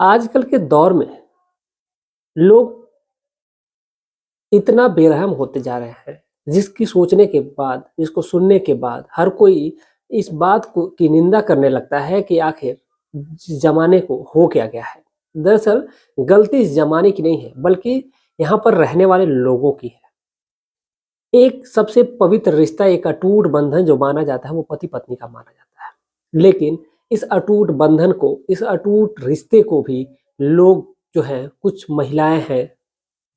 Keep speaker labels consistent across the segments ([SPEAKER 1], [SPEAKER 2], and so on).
[SPEAKER 1] आजकल के दौर में लोग इतना बेरहम होते जा रहे हैं, जिसकी सोचने के बाद, जिसको सुनने के बाद हर कोई इस बात को की निंदा करने लगता है कि आखिर ज़माने को हो क्या गया है। दरअसल गलती इस ज़माने की नहीं है, बल्कि यहाँ पर रहने वाले लोगों की है। एक सबसे पवित्र रिश्ता, एक अटूट बंधन जो माना जाता है, वो पति-पत्नी का माना जाता है। लेकिन इस अटूट बंधन को, इस अटूट रिश्ते को भी लोग जो हैं, कुछ महिलाएँ हैं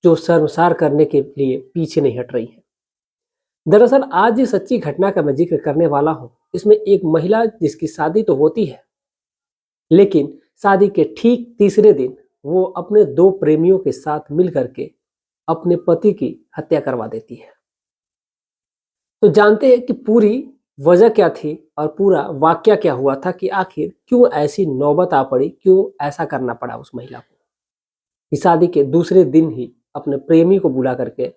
[SPEAKER 1] जो शर्मसार करने के लिए पीछे नहीं हट रही हैं। दरअसल आज जिस सच्ची घटना का मैं ज़िक्र करने वाला हूँ, इसमें एक महिला जिसकी शादी तो होती है, लेकिन शादी के ठीक तीसरे दिन वो अपने 2 प्रेमियों के साथ मिल कर के अपने पति की हत्या करवा देती है। तो जानते हैं कि पूरी वजह क्या थी और पूरा वाकया क्या हुआ था कि आखिर क्यों ऐसी नौबत आ पड़ी, क्यों ऐसा करना पड़ा उस महिला को कि शादी के दूसरे दिन ही अपने प्रेमी को बुला करके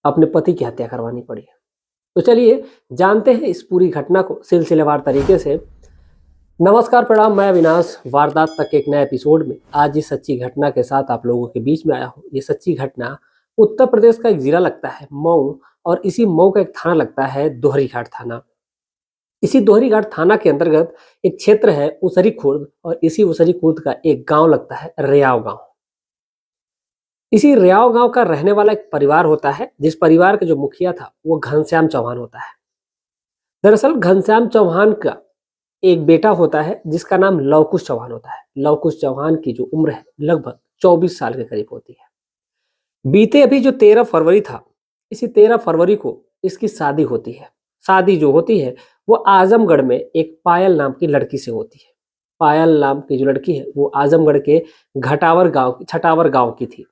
[SPEAKER 1] अपने पति की हत्या करवानी पड़ी। तो चलिए जानते हैं इस पूरी घटना को सिलसिलेवार तरीके से। नमस्कार, प्रणाम, मैं अविनाश वारदात तक के एक नए एपिसोड में आज इस सच्ची घटना के साथ आप लोगों के बीच में आया हूँ। ये सच्ची घटना उत्तर प्रदेश का एक जिला लगता है मऊ, और इसी मऊ का एक थाना लगता है दोहरी घाट थाना। इसी दोहरी घाट थाना के अंतर्गत एक क्षेत्र है उसरी खुर्द, और इसी उसरी खुर्द का एक गांव लगता है रेयाव गांव। इसी रेयाव गांव का रहने वाला एक परिवार होता है, जिस परिवार का जो मुखिया था वो घनश्याम चौहान होता है। दरअसल घनश्याम चौहान का एक बेटा होता है जिसका नाम लवकुश चौहान होता है। लवकुश चौहान की जो उम्र है लगभग 24 साल के करीब होती है। बीते अभी जो 13 फरवरी था, इसी 13 फरवरी को इसकी शादी होती है। शादी जो होती है वो आजमगढ़ में एक पायल नाम की लड़की से होती है। पायल नाम की जो लड़की है वो आजमगढ़ के छटावर गांव की थी।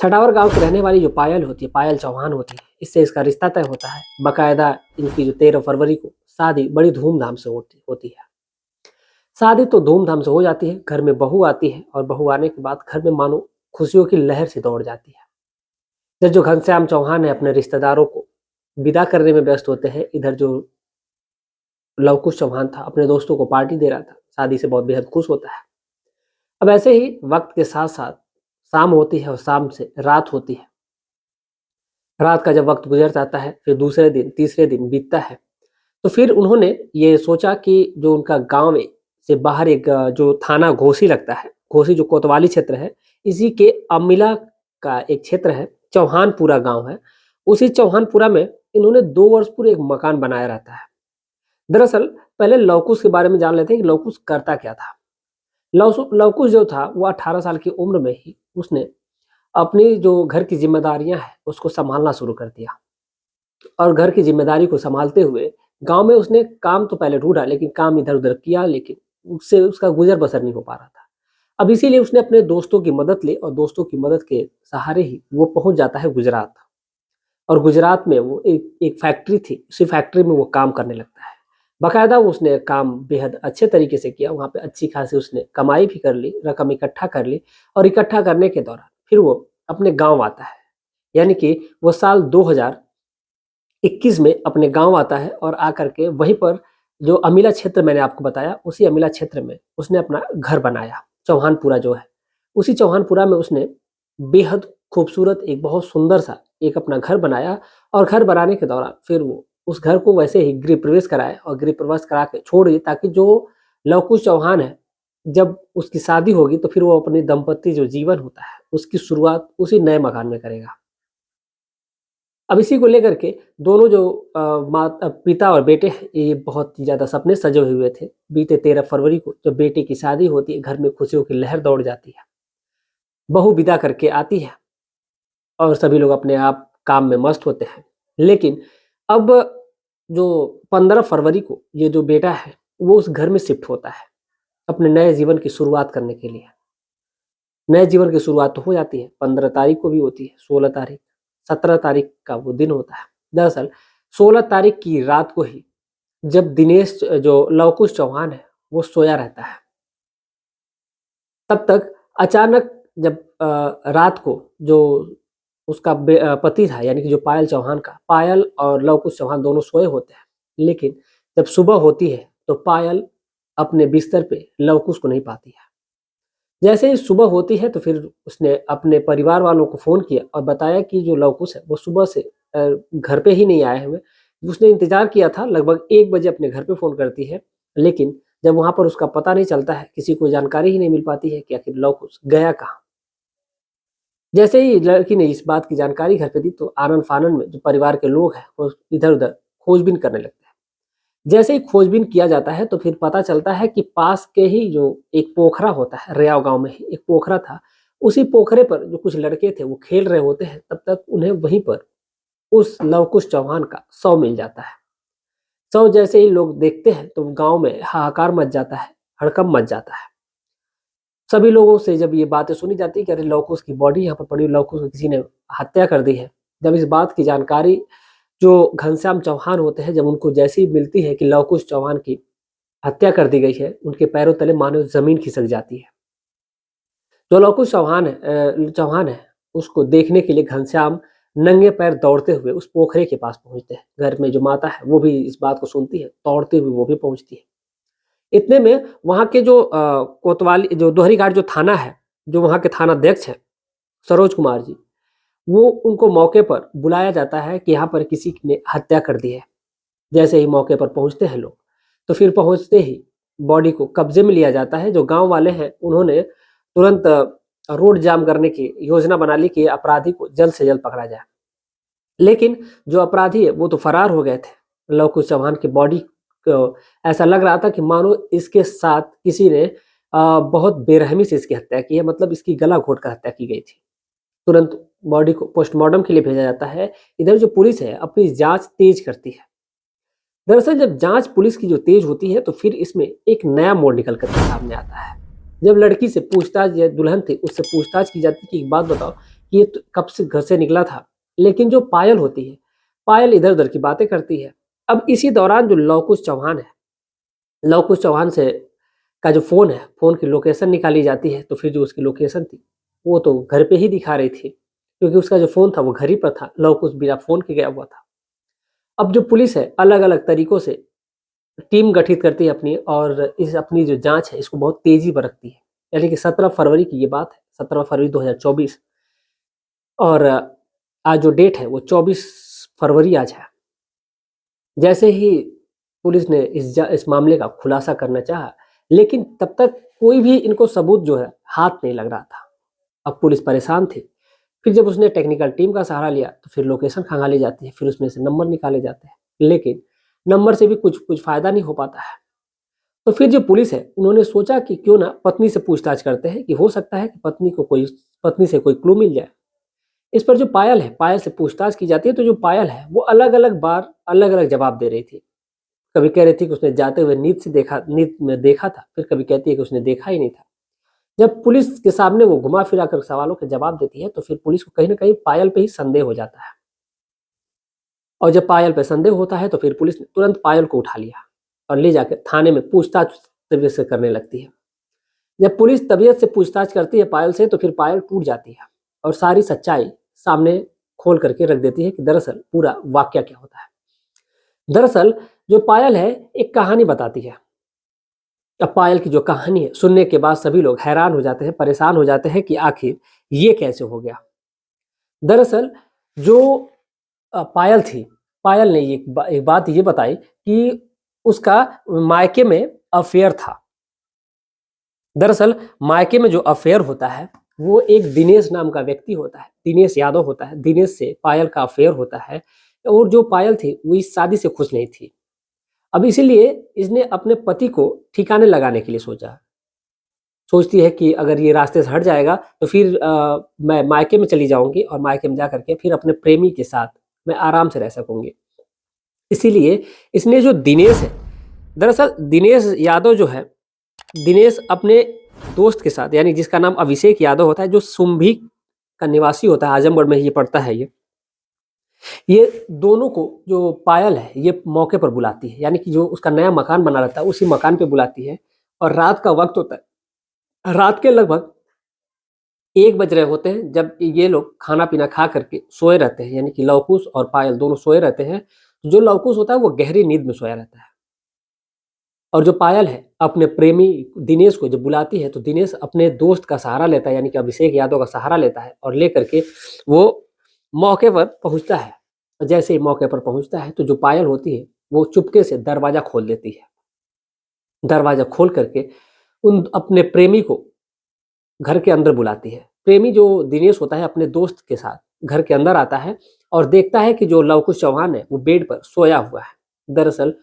[SPEAKER 1] छठावर गांव की रहने वाली जो पायल होती है, पायल चौहान होती है, इससे इसका रिश्ता तय होता है। बाकायदा इनकी जो 13 फरवरी को शादी बड़ी धूमधाम से होती है। शादी तो धूमधाम से हो जाती है, घर में बहू आती है, और बहू आने के बाद घर में मानो खुशियों की लहर से दौड़ जाती है। इधर जो घनश्याम चौहान है अपने रिश्तेदारों को विदा करने में व्यस्त होते हैं, इधर जो लवकुश चौहान था अपने दोस्तों को पार्टी दे रहा था, शादी से बहुत बेहद खुश होता है। अब ऐसे ही वक्त के साथ साथ शाम होती है और शाम से रात होती है। रात का जब वक्त गुजर जाता है, फिर दूसरे दिन तीसरे दिन बीतता है, तो फिर उन्होंने ये सोचा कि जो उनका गांव में से बाहर एक जो थाना घोसी लगता है, घोसी जो कोतवाली क्षेत्र है, इसी के अमिला का एक क्षेत्र है, चौहानपुरा गांव है। उसी चौहानपुरा में इन्होंने 2 वर्ष पूरे एक मकान बनाया रहता है। दरअसल पहले लवकुश के बारे में जान लेते हैं कि लवकुश करता क्या था। लवकुश जो था वो 18 साल की उम्र में ही उसने अपनी जो घर की ज़िम्मेदारियाँ हैं, उसको सँभालना शुरू कर दिया, और घर की ज़िम्मेदारी को सँभालते हुए गाँव में उसने काम तो पहले ढूँढा, लेकिन काम इधर-उधर किया, लेकिन उससे उसका गुज़र-बसर नहीं हो पा रहा था। अब इसीलिए उसने अपने दोस्तों की मदद ली, और दोस्तों की मदद के सहारे ही वो पहुँच जाता है गुजरात, और गुजरात में वो एक फैक्ट्री थी, उसी फैक्ट्री में वो काम करने लगता है। बाकायदा उसने काम बेहद अच्छे तरीके से किया, वहाँ पे अच्छी खासी उसने कमाई भी कर ली, रकम इकट्ठा कर ली, और इकट्ठा करने के दौरान फिर वो अपने गाँव आता है। यानी कि वो साल 2021 में अपने गाँव आता है, और आकर के वहीं पर जो अमिला क्षेत्र मैंने आपको बताया, उसी अमिला क्षेत्र में उसने अपना घर बनाया, चौहानपुरा जो है। उसी चौहानपुरा में उसने बेहद खूबसूरत एक बहुत सुंदर सा एक अपना घर बनाया, और घर बनाने के दौरान फिर वो उस घर को वैसे ही गृह प्रवेश कराए, और गृह प्रवेश करा के छोड़ दिए, ताकि जो लवकुश चौहान है, जब उसकी शादी होगी तो फिर वो अपनी दाम्पत्य जो जीवन होता है उसकी शुरुआत उसी नए मकान में करेगा। अब इसी को लेकर के दोनों जो पिता और बेटे हैं, ये बहुत ही ज़्यादा सपने सजे हुए थे। बीते 13 फरवरी को जब बेटे की शादी होती है, घर में खुशियों की लहर दौड़ जाती है। बहू विदा करके आती है, और सभी लोग अपने आप काम में मस्त होते हैं। लेकिन अब जो 15 फरवरी को ये जो बेटा है वो उस घर में शिफ्ट होता है अपने नए जीवन की शुरुआत करने के लिए। नए जीवन की शुरुआत तो हो जाती है, 15 तारीख को भी होती है, 16 तारीख, 17 तारीख का वो दिन होता है। दरअसल 16 तारीख की रात को ही जब दिनेश जो लवकुश चौहान है वो सोया रहता है, तब तक अचानक जब रात को जो उसका पति था, यानी कि जो पायल चौहान का, पायल और लवकुश चौहान दोनों सोए होते हैं, लेकिन जब सुबह होती है तो पायल अपने बिस्तर पे लवकुश को नहीं पाती है। जैसे ही सुबह होती है तो फिर उसने अपने परिवार वालों को फ़ोन किया और बताया कि जो लवकुश है वो सुबह से घर पे ही नहीं आए हुए। उसने इंतज़ार किया था, लगभग 1 बजे अपने घर पे फ़ोन करती है, लेकिन जब वहाँ पर उसका पता नहीं चलता है, किसी को जानकारी ही नहीं मिल पाती है कि आखिर लवकुश गया कहाँ? जैसे ही लड़की ने इस बात की जानकारी घर पे दी तो आनन-फानन में जो परिवार के लोग हैं वो इधर-उधर खोजबीन करने लगते हैं। जैसे ही खोजबीन किया जाता है तो फिर पता चलता है कि पास के ही जो एक पोखरा होता है, रेयाव गाँव में ही एक पोखरा था, उसी पोखरे पर जो कुछ लड़के थे वो खेल रहे होते हैं, तब तक उन्हें वहीं पर उस लवकुश चौहान का शव मिल जाता है। शव जैसे ही लोग देखते हैं तो गाँव में हाहाकार मच जाता है, हड़कंप मच जाता है। सभी लोगों से जब ये बातें सुनी जाती है कि अरे लवकुश की बॉडी यहाँ पर पड़ी है, लवकुश की किसी ने हत्या कर दी है। जब इस बात की जानकारी जो घनश्याम चौहान होते हैं, जब उनको जैसे ही मिलती है कि लवकुश चौहान की हत्या कर दी गई है, उनके पैरों तले मानो ज़मीन खिसक जाती है। जो लवकुश चौहान है, उसको देखने के लिए घनश्याम नंगे पैर दौड़ते हुए उस पोखरे के पास पहुँचते हैं। घर में जो माता है, वो भी इस बात को सुनती है, दौड़ते हुए वो भी पहुँचती है। इतने में वहाँ के जो कोतवाली जो दोहरी घाट जो थाना है, जो वहाँ के थानाध्यक्ष हैं, सरोज कुमार जी, वो उनको मौके पर बुलाया जाता है कि यहाँ पर किसी ने हत्या कर दी है। जैसे ही मौके पर पहुँचते हैं लोग, तो फिर पहुँचते ही बॉडी को कब्ज़े में लिया जाता है। जो गाँव वाले हैं, उन्होंने तुरंत रोड जाम करने की योजना बना ली कि अपराधी को जल्द से जल्द पकड़ा जाए। लेकिन जो अपराधी है, वो तो फरार हो गए थे। लवकुश चौहान की बॉडी को ऐसा लग रहा था कि मानो इसके साथ किसी ने बहुत बेरहमी से इसकी हत्या की है, मतलब इसकी गला घोंट कर हत्या की गई थी। तुरंत बॉडी को पोस्टमार्टम के लिए भेजा जाता है। इधर जो पुलिस है, अपनी जाँच तेज़ करती है। दरअसल जब जांच पुलिस की जो तेज होती है तो फिर इसमें एक नया मोड़ निकल कर के सामने आता है। जब लड़की से पूछताछ, या दुल्हन थी उससे पूछताछ की जाती है कि एक बात बताओ कि ये कब से घर से निकला था। लेकिन जो पायल होती है, पायल इधर उधर की बातें करती है। अब इसी दौरान जो लवकुश चौहान है, लवकुश चौहान से का जो फोन है, फोन की लोकेशन निकाली जाती है। तो फिर जो उसकी लोकेशन थी वो तो घर पे ही दिखा रही थी, क्योंकि उसका जो फोन था वो घर ही पर था। लवकुश बिना फोन के गया हुआ था। अब जो पुलिस है अलग अलग तरीकों से टीम गठित करती है अपनी, और इस अपनी जो जाँच है इसको बहुत तेज़ी बरतती है। यानी कि 17 फरवरी की ये बात है, 17 फरवरी 2024, और आज जो डेट है वो 24 फरवरी आज है। जैसे ही पुलिस ने इस मामले का खुलासा करना चाहा, लेकिन तब तक कोई भी इनको सबूत जो है हाथ नहीं लग रहा था। अब पुलिस परेशान थी। फिर जब उसने टेक्निकल टीम का सहारा लिया तो फिर लोकेशन खंगाली जाती है, फिर उसमें से नंबर निकाले जाते हैं। लेकिन नंबर से भी कुछ फ़ायदा नहीं हो पाता है। तो फिर जो पुलिस है, उन्होंने सोचा कि क्यों ना पत्नी से पूछताछ करते हैं, कि हो सकता है कि पत्नी से कोई क्लू मिल जाए। इस पर जो पायल है, पायल से पूछताछ की जाती है तो जो पायल है वो अलग-अलग बार अलग-अलग जवाब दे रही थी। कभी कह रही थी कि उसने जाते हुए नींद में देखा था, फिर कभी कहती है कि उसने देखा ही नहीं था। जब पुलिस के सामने वो घुमा-फिरा कर सवालों के जवाब देती है तो फिर पुलिस को कहीं न कहीं पायल पे ही संदेह हो जाता है। और जब पायल पे संदेह होता है तो फिर पुलिस ने तुरंत पायल को उठा लिया और ले जाकर थाने में पूछताछ तबीयत से करने लगती है। जब पुलिस तबीयत से पूछताछ करती है पायल से तो फिर पायल टूट जाती है और सारी सच्चाई सामने खोल करके रख देती है कि दरअसल पूरा वाकया क्या होता है। दरअसल जो पायल है एक कहानी बताती है। अब पायल की जो कहानी है सुनने के बाद सभी लोग हैरान हो जाते हैं, परेशान हो जाते हैं कि आखिर ये कैसे हो गया। दरअसल जो पायल थी, पायल ने एक बात ये बताई कि उसका मायके में अफेयर था। दरअसल मायके में जो अफेयर होता है वो एक दिनेश नाम का व्यक्ति होता है, दिनेश यादव होता है। दिनेश से पायल का अफेयर होता है और जो पायल थी वो इस शादी से खुश नहीं थी। अब इसीलिए इसने अपने पति को ठिकाने लगाने के लिए सोचा। सोचती है कि अगर ये रास्ते से हट जाएगा तो फिर मैं मायके में चली जाऊँगी और मायके में जा कर के फिर अपने प्रेमी के साथ मैं आराम से रह सकूँगी। इसीलिए इसने जो दिनेश है, दरअसल दिनेश यादव जो है, दिनेश अपने दोस्त के साथ, यानी जिसका नाम अभिषेक यादव होता है, जो सुम्भी का निवासी होता है, आजमगढ़ में ये पड़ता है ये दोनों को जो पायल है ये मौके पर बुलाती है। यानी कि जो उसका नया मकान बना रहता है उसी मकान पे बुलाती है और रात का वक़्त होता है। रात के लगभग 1 बज रहे होते हैं जब ये लोग खाना-पीना खा करके सोए रहते हैं, यानी कि लवकुश और पायल दोनों सोए रहते हैं। जो लवकुश होता है वो गहरी नींद में सोया रहता है और जो पायल है अपने प्रेमी दिनेश को जब बुलाती है तो दिनेश अपने दोस्त का सहारा लेता है, यानी कि अभिषेक यादव का सहारा लेता है और लेकर के वो मौके पर पहुंचता है। जैसे ही मौके पर पहुंचता है तो जो पायल होती है वो चुपके से दरवाजा खोल देती है। दरवाजा खोल करके उन अपने प्रेमी को घर के अंदर बुलाती है। प्रेमी जो दिनेश होता है अपने दोस्त के साथ घर के अंदर आता है और देखता है कि जो लवकुश चौहान है वो बेड पर सोया हुआ है। दरअसल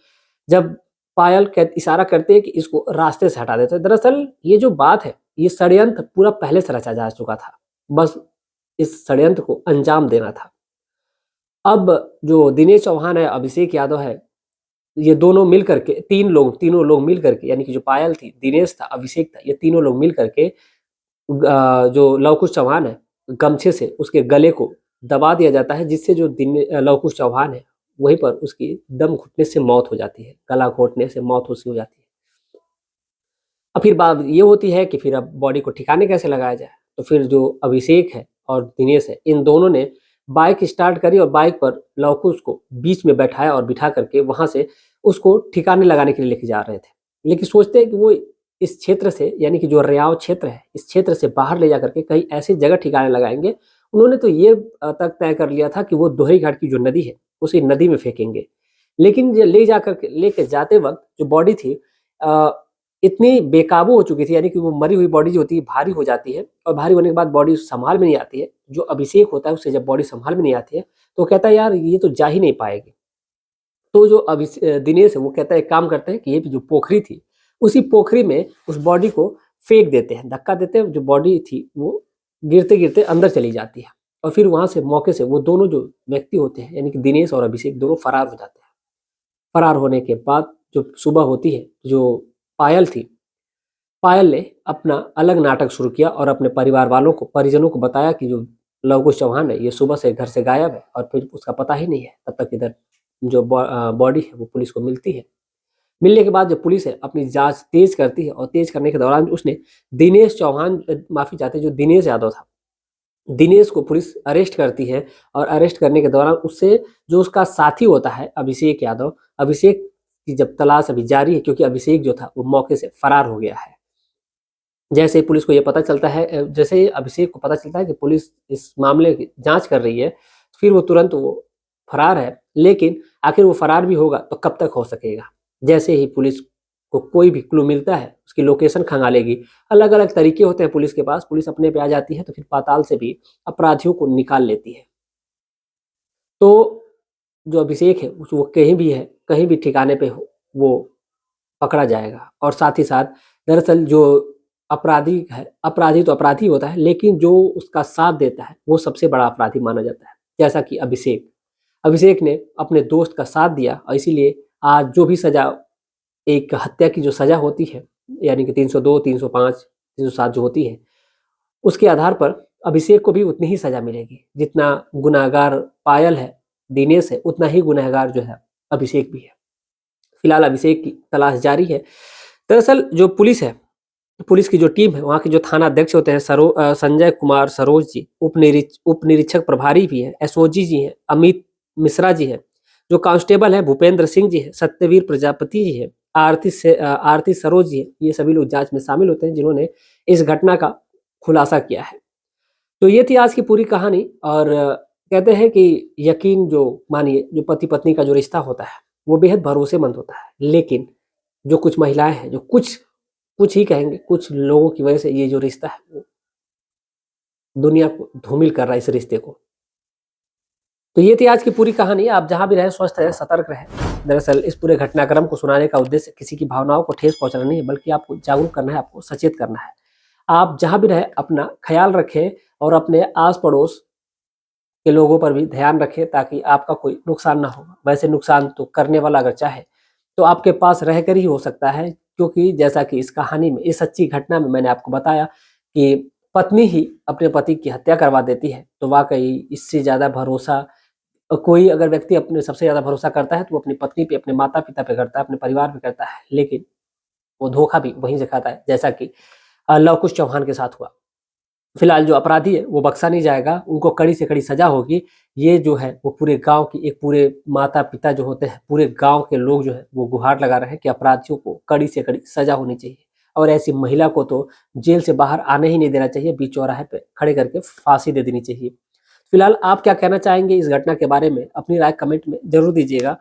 [SPEAKER 1] जब पायल इशारा करते हैं कि इसको रास्ते से हटा देते हैं, दरअसल ये जो बात है ये षड्यंत्र पूरा पहले से रचा जा चुका था, बस इस षड्यंत्र को अंजाम देना था। अब जो दिनेश चौहान है, अभिषेक यादव है, ये दोनों मिल करके तीनों लोग मिल करके, यानी कि जो पायल थी, दिनेश था, अभिषेक था, ये तीनों लोग मिल करके जो लवकुश चौहान है गमछे से उसके गले को दबा दिया जाता है, जिससे जो लवकुश चौहान है वहीं पर उसकी दम घुटने से मौत हो जाती है, गला घोटने से मौत उसकी हो जाती है। अब फिर बात ये होती है कि फिर अब बॉडी को ठिकाने कैसे लगाया जाए। तो फिर जो अभिषेक है और दिनेश है, इन दोनों ने बाइक स्टार्ट करी और बाइक पर लवकुश को बीच में बैठाया और बिठा करके वहां से उसको ठिकाने लगाने के लिए लेके जा रहे थे। लेकिन सोचते हैं कि वो इस क्षेत्र से, यानी कि जो रियाव क्षेत्र है, इस क्षेत्र से बाहर ले जा करके कहीं ऐसी जगह ठिकाने लगाएंगे। उन्होंने तो ये तक तय कर लिया था कि वो दोहरी घाट की जो नदी है उसी नदी में फेंकेंगे। लेकिन ये ले जाकर लेके जाते वक्त जो बॉडी थी इतनी बेकाबू हो चुकी थी, यानी कि वो मरी हुई बॉडी जो होती है भारी हो जाती है और भारी होने के बाद बॉडी संभाल में नहीं आती है। जो अभिषेक होता है उससे जब बॉडी संभाल में नहीं आती है तो कहता है यार ये तो जा ही नहीं पाएगी। तो जो दिनेश है वो कहता है एक काम करते हैं कि ये जो पोखरी थी उसी पोखरी में उस बॉडी को फेंक देते हैं, धक्का देते हैं, जो बॉडी थी वो गिरते गिरते अंदर चली जाती है और फिर वहां से मौके से वो दोनों जो व्यक्ति होते हैं, यानी कि दिनेश और अभिषेक, दोनों फरार हो जाते हैं। फरार होने के बाद जो सुबह होती है, जो पायल थी, पायल ने अपना अलग नाटक शुरू किया और अपने परिवार वालों को, परिजनों को बताया कि जो लवकुश चौहान है ये सुबह से घर से गायब है और फिर उसका पता ही नहीं है। तब तक इधर जो बॉडी है वो पुलिस को मिलती है। मिलने के बाद जो पुलिस है अपनी जांच तेज करती है और तेज करने के दौरान उसने दिनेश चौहान, माफी चाहते, जो दिनेश यादव था, दिनेश को पुलिस अरेस्ट करती है और अरेस्ट करने के दौरान उससे जो उसका साथी होता है अभिषेक यादव, अभिषेक की जब तलाश अभी जारी है क्योंकि अभिषेक जो था वो मौके से फरार हो गया है। जैसे ही पुलिस को ये पता चलता है, जैसे ही अभिषेक को पता चलता है कि पुलिस इस मामले की जांच कर रही है, फिर वो तुरंत वो फरार है। लेकिन आखिर वो फरार भी होगा तो कब तक हो सकेगा। जैसे ही पुलिस को कोई भी क्लू मिलता है उसकी लोकेशन खंगालेगी। अलग अलग तरीके होते हैं पुलिस के पास, पुलिस अपने पे आ जाती है तो फिर पाताल से भी अपराधियों को निकाल लेती है। तो जो अभिषेक है वो कहीं भी है, कहीं भी ठिकाने पे हो वो पकड़ा जाएगा। और साथ ही साथ दरअसल जो अपराधी है, अपराधी तो अपराधी होता है, लेकिन जो उसका साथ देता है वो सबसे बड़ा अपराधी माना जाता है। जैसा कि अभिषेक ने अपने दोस्त का साथ दिया और इसीलिए आज जो भी सजा, एक हत्या की जो सजा होती है, यानी कि 302, 305, 307 जो होती है, उसके आधार पर अभिषेक को भी उतनी ही सजा मिलेगी। जितना गुनाहगार पायल है, दिनेश है, उतना ही गुनहगार जो है अभिषेक भी है। फिलहाल अभिषेक की तलाश जारी है। दरअसल जो पुलिस है, पुलिस की जो टीम है, वहाँ के जो थाना अध्यक्ष होते हैं संजय कुमार सरोज जी, उप निरीक्षक प्रभारी भी है, एसओजी जी हैं, अमित मिश्रा जी है, जो कांस्टेबल है भूपेंद्र सिंह जी है, सत्यवीर प्रजापति जी है, आरती सरोज जी है, ये सभी लोग जांच में शामिल होते हैं जिन्होंने इस घटना का खुलासा किया है। तो ये थी आज की पूरी कहानी। और कहते हैं कि यकीन जो मानिए, जो पति पत्नी का जो रिश्ता होता है वो बेहद भरोसेमंद होता है, लेकिन जो कुछ महिलाएं हैं, जो कुछ ही कहेंगे, कुछ लोगों की वजह से ये जो रिश्ता है वो दुनिया को धूमिल कर रहा है, इस रिश्ते को। तो ये थी आज की पूरी कहानी। आप जहां भी रहें स्वस्थ रहें, सतर्क रहें। दरअसल इस पूरे घटनाक्रम को सुनाने का उद्देश्य किसी की भावनाओं को ठेस पहुंचाना नहीं है, बल्कि आपको जागरूक करना है, आपको सचेत करना है। आप जहां भी रहें अपना ख्याल रखें और अपने आस पड़ोस के लोगों पर भी ध्यान रखें ताकि आपका कोई नुकसान ना हो। वैसे नुकसान तो करने वाला अगर चाहे तो आपके पास रहकर ही हो सकता है, क्योंकि जैसा कि इस कहानी में, इस सच्ची घटना में मैंने आपको बताया कि पत्नी ही अपने पति की हत्या करवा देती है। तो वाकई इससे ज़्यादा भरोसा कोई अगर व्यक्ति अपने सबसे ज़्यादा भरोसा करता है तो वो अपनी पत्नी पे, अपने माता पिता पे करता है, अपने परिवार पे करता है, लेकिन वो धोखा भी वहीं से खाता है, जैसा कि लवकुश चौहान के साथ हुआ। फिलहाल जो अपराधी है वो बख्शा नहीं जाएगा, उनको कड़ी से कड़ी सजा होगी। ये जो है वो पूरे गांव की पूरे माता पिता जो होते हैं, पूरे गांव के लोग जो है वो गुहार लगा रहे हैं कि अपराधियों को कड़ी से कड़ी सजा होनी चाहिए और ऐसी महिला को तो जेल से बाहर आने ही नहीं देना चाहिए, बीच चौराहे पे खड़े करके फांसी दे देनी चाहिए। फिलहाल आप क्या कहना चाहेंगे इस घटना के बारे में? अपनी राय कमेंट में जरूर दीजिएगा।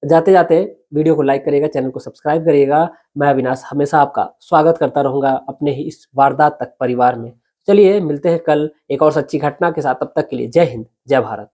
[SPEAKER 1] जाते जाते वीडियो को लाइक करिएगा, चैनल को सब्सक्राइब करिएगा। मैं अविनाश हमेशा आपका स्वागत करता रहूंगा अपने ही इस वारदात तक परिवार में। चलिए मिलते हैं कल एक और सच्ची घटना के साथ, तब तक के लिए जय हिंद, जय भारत।